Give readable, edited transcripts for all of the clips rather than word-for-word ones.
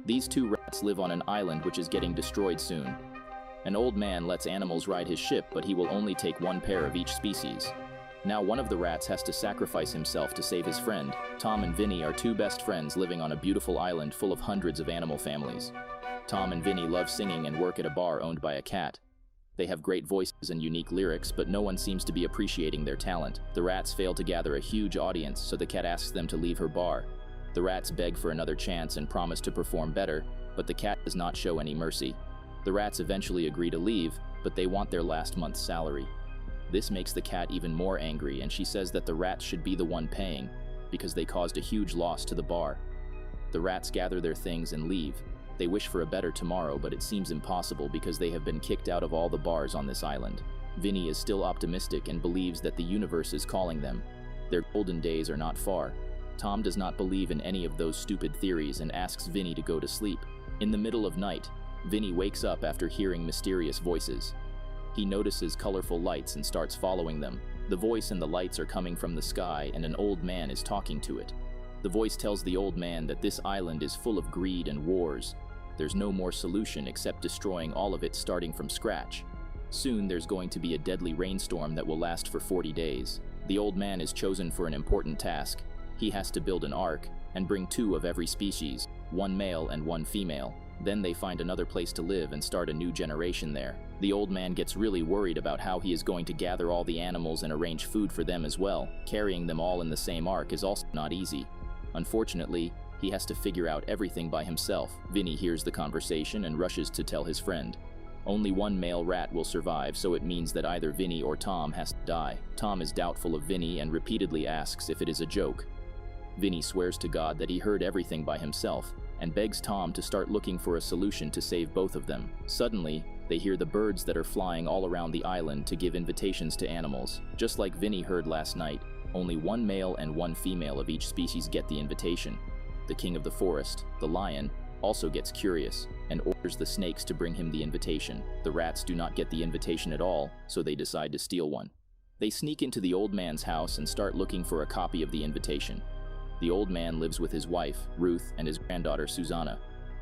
These two rats live on an island which is getting destroyed soon. An old man lets animals ride his ship, but he will only take one pair of each species. Now one of the rats has to sacrifice himself to save his friend. Tom and Vinny are two best friends living on a beautiful island full of hundreds of animal families. Tom and Vinny love singing and work at a bar owned by a cat. They have great voices and unique lyrics, but no one seems to be appreciating their talent. The rats fail to gather a huge audience, so the cat asks them to leave her bar. The rats beg for another chance and promise to perform better, but the cat does not show any mercy. The rats eventually agree to leave, but they want their last month's salary. This makes the cat even more angry, and she says that the rats should be the one paying, because they caused a huge loss to the bar. The rats gather their things and leave. They wish for a better tomorrow, but it seems impossible because they have been kicked out of all the bars on this island. Vinny is still optimistic and believes that the universe is calling them. Their golden days are not far. Tom does not believe in any of those stupid theories and asks Vinny to go to sleep. In the middle of night, Vinny wakes up after hearing mysterious voices. He notices colorful lights and starts following them. The voice and the lights are coming from the sky, and an old man is talking to it. The voice tells the old man that this island is full of greed and wars. There's no more solution except destroying all of it starting from scratch. Soon there's going to be a deadly rainstorm that will last for 40 days. The old man is chosen for an important task. He has to build an ark and bring 2 of every species, 1 male and 1 female. Then they find another place to live and start a new generation there. The old man gets really worried about how he is going to gather all the animals and arrange food for them as well. Carrying them all in the same ark is also not easy. Unfortunately, he has to figure out everything by himself. Vinny hears the conversation and rushes to tell his friend. Only 1 male rat will survive, so it means that either Vinny or Tom has to die. Tom is doubtful of Vinny and repeatedly asks if it is a joke. Vinny swears to God that he heard everything by himself and begs Tom to start looking for a solution to save both of them. Suddenly, they hear the birds that are flying all around the island to give invitations to animals. Just like Vinny heard last night, only 1 male and 1 female of each species get the invitation. The king of the forest, the lion, also gets curious and orders the snakes to bring him the invitation. The rats do not get the invitation at all, so they decide to steal one. They sneak into the old man's house and start looking for a copy of the invitation. The old man lives with his wife, Ruth, and his granddaughter, Susanna.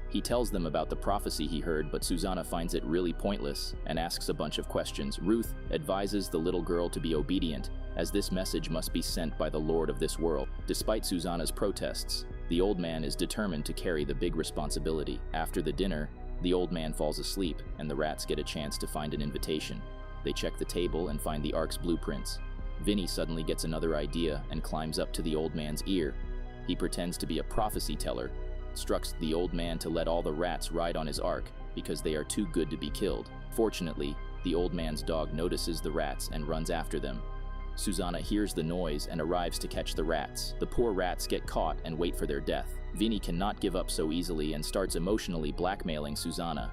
He tells them about the prophecy he heard, but Susanna finds it really pointless and asks a bunch of questions. Ruth advises the little girl to be obedient, as this message must be sent by the Lord of this world. Despite Susanna's protests, the old man is determined to carry the big responsibility. After the dinner, the old man falls asleep, and the rats get a chance to find an invitation. They check the table and find the ark's blueprints. Vinny suddenly gets another idea and climbs up to the old man's ear. He pretends to be a prophecy teller, instructs the old man to let all the rats ride on his ark because they are too good to be killed. Fortunately, the old man's dog notices the rats and runs after them. Susanna hears the noise and arrives to catch the rats. The poor rats get caught and wait for their death. Vinny cannot give up so easily and starts emotionally blackmailing Susanna.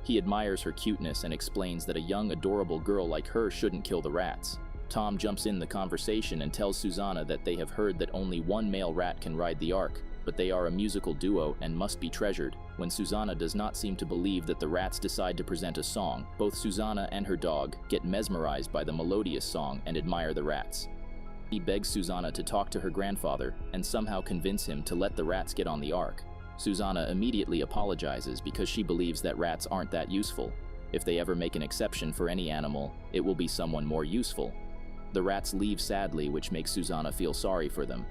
He admires her cuteness and explains that a young, adorable girl like her shouldn't kill the rats. Tom jumps in the conversation and tells Susanna that they have heard that only 1 male rat can ride the ark, but they are a musical duo and must be treasured. When Susanna does not seem to believe that the rats decide to present a song, both Susanna and her dog get mesmerized by the melodious song and admire the rats. He begs Susanna to talk to her grandfather and somehow convince him to let the rats get on the ark. Susanna immediately apologizes because she believes that rats aren't that useful. If they ever make an exception for any animal, it will be someone more useful. The rats leave sadly, which makes Susanna feel sorry for them.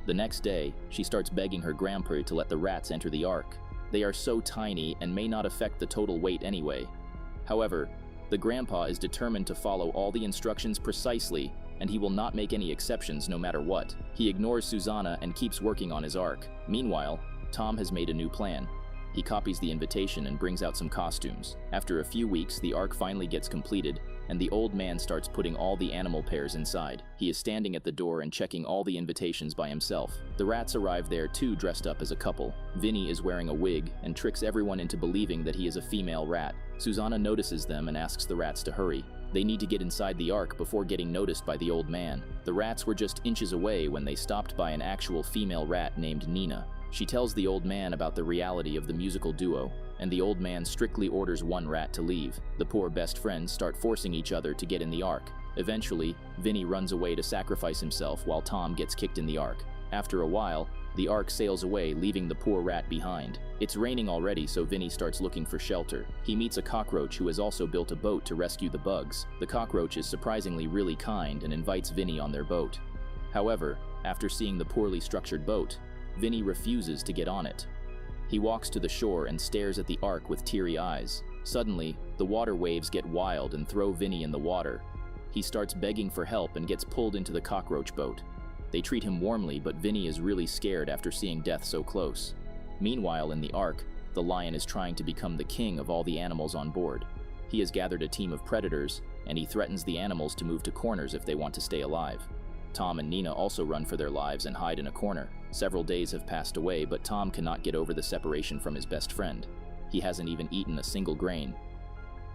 The next day, she starts begging her grandpa to let the rats enter the ark. They are so tiny and may not affect the total weight anyway. However, the grandpa is determined to follow all the instructions precisely, and he will not make any exceptions no matter what. He ignores Susanna and keeps working on his ark. Meanwhile, Tom has made a new plan. He copies the invitation and brings out some costumes. After a few weeks, the ark finally gets completed, and the old man starts putting all the animal pairs inside. He is standing at the door and checking all the invitations by himself. The rats arrive there too, dressed up as a couple. Vinny is wearing a wig and tricks everyone into believing that he is a female rat. Susanna notices them and asks the rats to hurry. They need to get inside the ark before getting noticed by the old man. The rats were just inches away when they stopped by an actual female rat named Nina. She tells the old man about the reality of the musical duo, and the old man strictly orders 1 rat to leave. The poor best friends start forcing each other to get in the ark. Eventually, Vinny runs away to sacrifice himself while Tom gets kicked in the ark. After a while, The ark sails away, leaving the poor rat behind. It's raining already, so Vinny starts looking for shelter. He meets a cockroach who has also built a boat to rescue the bugs. The cockroach is surprisingly really kind and invites Vinny on their boat. However, after seeing the poorly structured boat, Vinny refuses to get on it. He walks to the shore and stares at the ark with teary eyes. Suddenly, the water waves get wild and throw Vinny in the water. He starts begging for help and gets pulled into the cockroach boat. They treat him warmly, but Vinny is really scared after seeing death so close. Meanwhile, in the ark, the lion is trying to become the king of all the animals on board. He has gathered a team of predators, and he threatens the animals to move to corners if they want to stay alive. Tom and Nina also run for their lives and hide in a corner. Several days have passed away, but Tom cannot get over the separation from his best friend. He hasn't even eaten a single grain.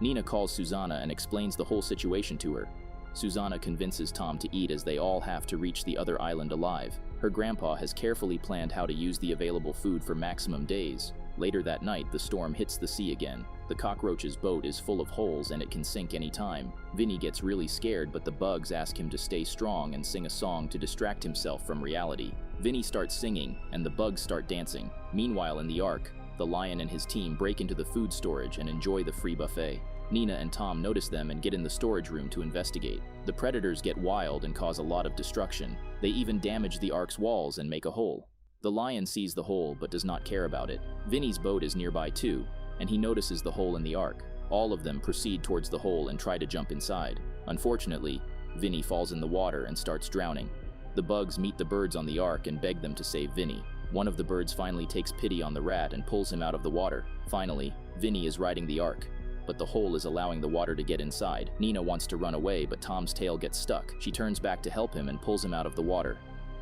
Nina calls Susanna and explains the whole situation to her. Susanna convinces Tom to eat as they all have to reach the other island alive. Her grandpa has carefully planned how to use the available food for maximum days. Later that night, the storm hits the sea again. The cockroach's boat is full of holes and it can sink any time. Vinny gets really scared, but the bugs ask him to stay strong and sing a song to distract himself from reality. Vinny starts singing, and the bugs start dancing. Meanwhile, in the ark, the lion and his team break into the food storage and enjoy the free buffet. Nina and Tom notice them and get in the storage room to investigate. The predators get wild and cause a lot of destruction. They even damage the ark's walls and make a hole. The lion sees the hole but does not care about it. Vinny's boat is nearby too, and he notices the hole in the ark. All of them proceed towards the hole and try to jump inside. Unfortunately, Vinny falls in the water and starts drowning. The bugs meet the birds on the ark and beg them to save Vinny. One of the birds finally takes pity on the rat and pulls him out of the water. Finally, Vinny is riding the ark, but the hole is allowing the water to get inside. Nina wants to run away, but Tom's tail gets stuck. She turns back to help him and pulls him out of the water.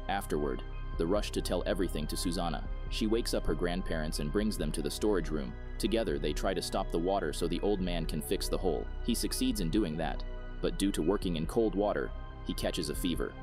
Afterward, the rush to tell everything to Susanna. She wakes up her grandparents and brings them to the storage room. Together, they try to stop the water so the old man can fix the hole. He succeeds in doing that, but due to working in cold water, he catches a fever.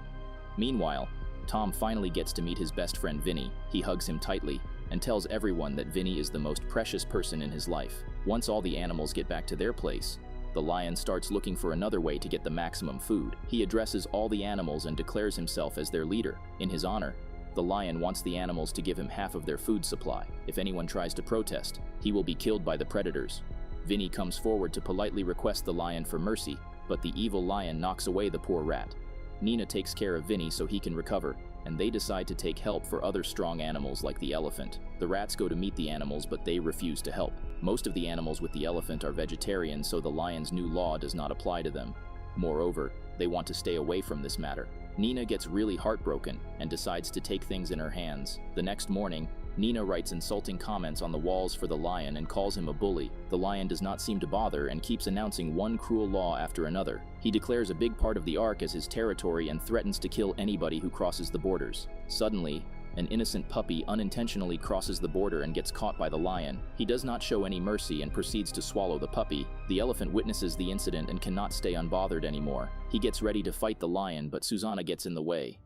Meanwhile, Tom finally gets to meet his best friend Vinny. He hugs him tightly and tells everyone that Vinny is the most precious person in his life. Once all the animals get back to their place, the lion starts looking for another way to get the maximum food. He addresses all the animals and declares himself as their leader. In his honor, the lion wants the animals to give him half of their food supply. If anyone tries to protest, he will be killed by the predators. Vinny comes forward to politely request the lion for mercy, but the evil lion knocks away the poor rat. Nina takes care of Vinny so he can recover, and they decide to take help for other strong animals like the elephant. The rats go to meet the animals, but they refuse to help. Most of the animals with the elephant are vegetarian, so the lion's new law does not apply to them. Moreover, they want to stay away from this matter. Nina gets really heartbroken and decides to take things in her hands. The next morning, Nina writes insulting comments on the walls for the lion and calls him a bully. The lion does not seem to bother and keeps announcing one cruel law after another. He declares a big part of the ark as his territory and threatens to kill anybody who crosses the borders. Suddenly, an innocent puppy unintentionally crosses the border and gets caught by the lion. He does not show any mercy and proceeds to swallow the puppy. The elephant witnesses the incident and cannot stay unbothered anymore. He gets ready to fight the lion, but Susanna gets in the way.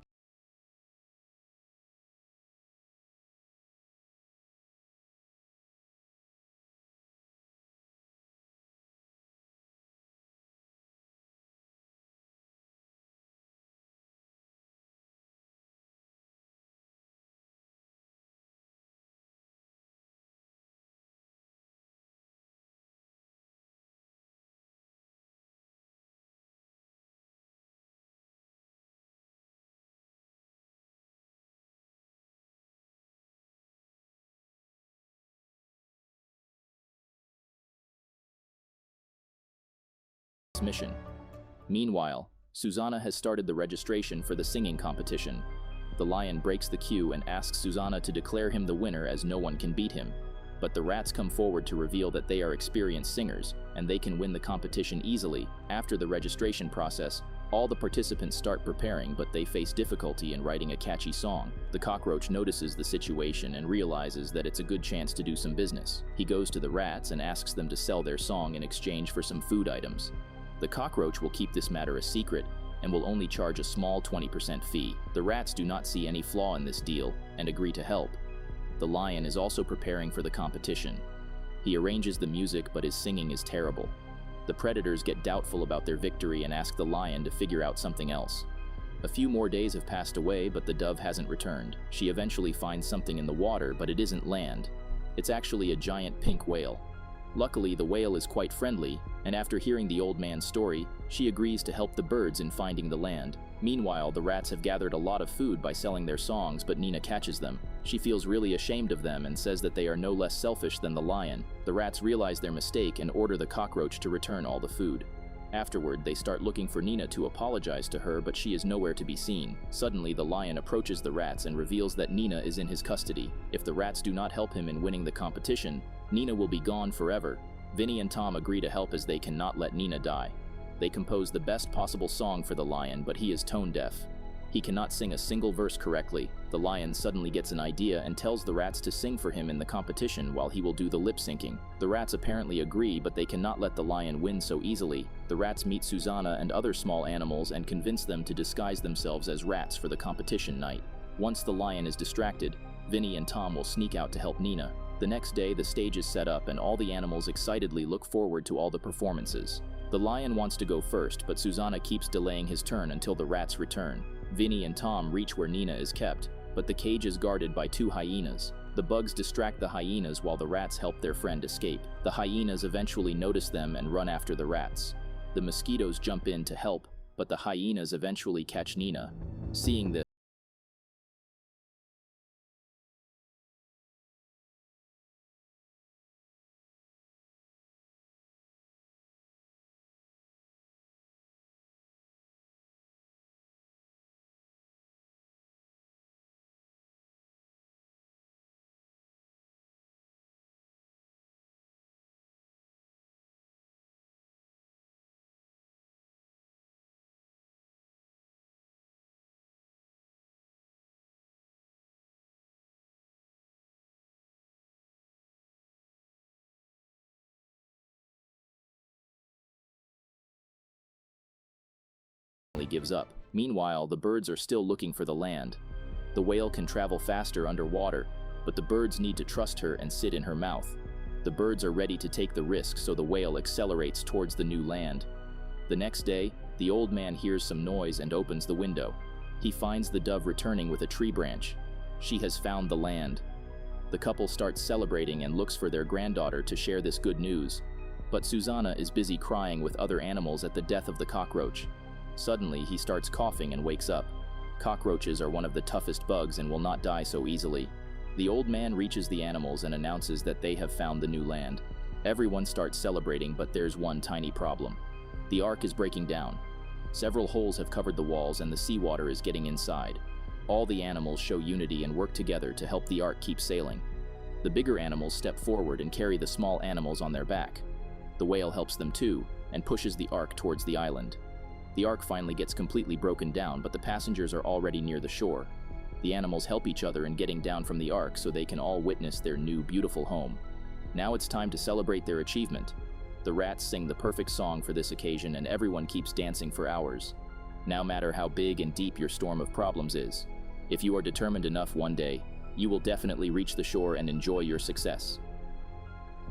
Mission. Meanwhile, Susanna has started the registration for the singing competition. The lion breaks the queue and asks Susanna to declare him the winner as no one can beat him. But the rats come forward to reveal that they are experienced singers, and they can win the competition easily. After the registration process, all the participants start preparing, but they face difficulty in writing a catchy song. The cockroach notices the situation and realizes that it's a good chance to do some business. He goes to the rats and asks them to sell their song in exchange for some food items. The cockroach will keep this matter a secret and will only charge a small 20% fee. The rats do not see any flaw in this deal and agree to help. The lion is also preparing for the competition. He arranges the music, but his singing is terrible. The predators get doubtful about their victory and ask the lion to figure out something else. A few more days have passed away, but the dove hasn't returned. She eventually finds something in the water, but it isn't land. It's actually a giant pink whale. Luckily, the whale is quite friendly, and after hearing the old man's story, she agrees to help the birds in finding the land. Meanwhile, the rats have gathered a lot of food by selling their songs, but Nina catches them. She feels really ashamed of them and says that they are no less selfish than the lion. The rats realize their mistake and order the cockroach to return all the food. Afterward, they start looking for Nina to apologize to her, but she is nowhere to be seen. Suddenly, the lion approaches the rats and reveals that Nina is in his custody. If the rats do not help him in winning the competition, Nina will be gone forever. Vinny and Tom agree to help as they cannot let Nina die. They compose the best possible song for the lion, but he is tone deaf. He cannot sing a single verse correctly. The lion suddenly gets an idea and tells the rats to sing for him in the competition while he will do the lip syncing. The rats apparently agree, but they cannot let the lion win so easily. The rats meet Susanna and other small animals and convince them to disguise themselves as rats for the competition night. Once the lion is distracted, Vinny and Tom will sneak out to help Nina. The next day, the stage is set up and all the animals excitedly look forward to all the performances. The lion wants to go first, but Susanna keeps delaying his turn until the rats return. Vinny and Tom reach where Nina is kept, but the cage is guarded by 2 hyenas. The bugs distract the hyenas while the rats help their friend escape. The hyenas eventually notice them and run after the rats. The mosquitoes jump in to help, but the hyenas eventually catch Nina. Seeing this, gives up. Meanwhile, the birds are still looking for the land. The whale can travel faster underwater, but the birds need to trust her and sit in her mouth. The birds are ready to take the risk, so the whale accelerates towards the new land. The next day, the old man hears some noise and opens the window. He finds the dove returning with a tree branch. She has found the land. The couple starts celebrating and looks for their granddaughter to share this good news. But Susanna is busy crying with other animals at the death of the cockroach. Suddenly, he starts coughing and wakes up. Cockroaches are one of the toughest bugs and will not die so easily. The old man reaches the animals and announces that they have found the new land. Everyone starts celebrating, but there's one tiny problem. The ark is breaking down. Several holes have covered the walls and the seawater is getting inside. All the animals show unity and work together to help the ark keep sailing. The bigger animals step forward and carry the small animals on their back. The whale helps them too and pushes the ark towards the island. The ark finally gets completely broken down, but the passengers are already near the shore. The animals help each other in getting down from the ark so they can all witness their new beautiful home. Now it's time to celebrate their achievement. The rats sing the perfect song for this occasion and everyone keeps dancing for hours. No matter how big and deep your storm of problems is, if you are determined enough one day, you will definitely reach the shore and enjoy your success.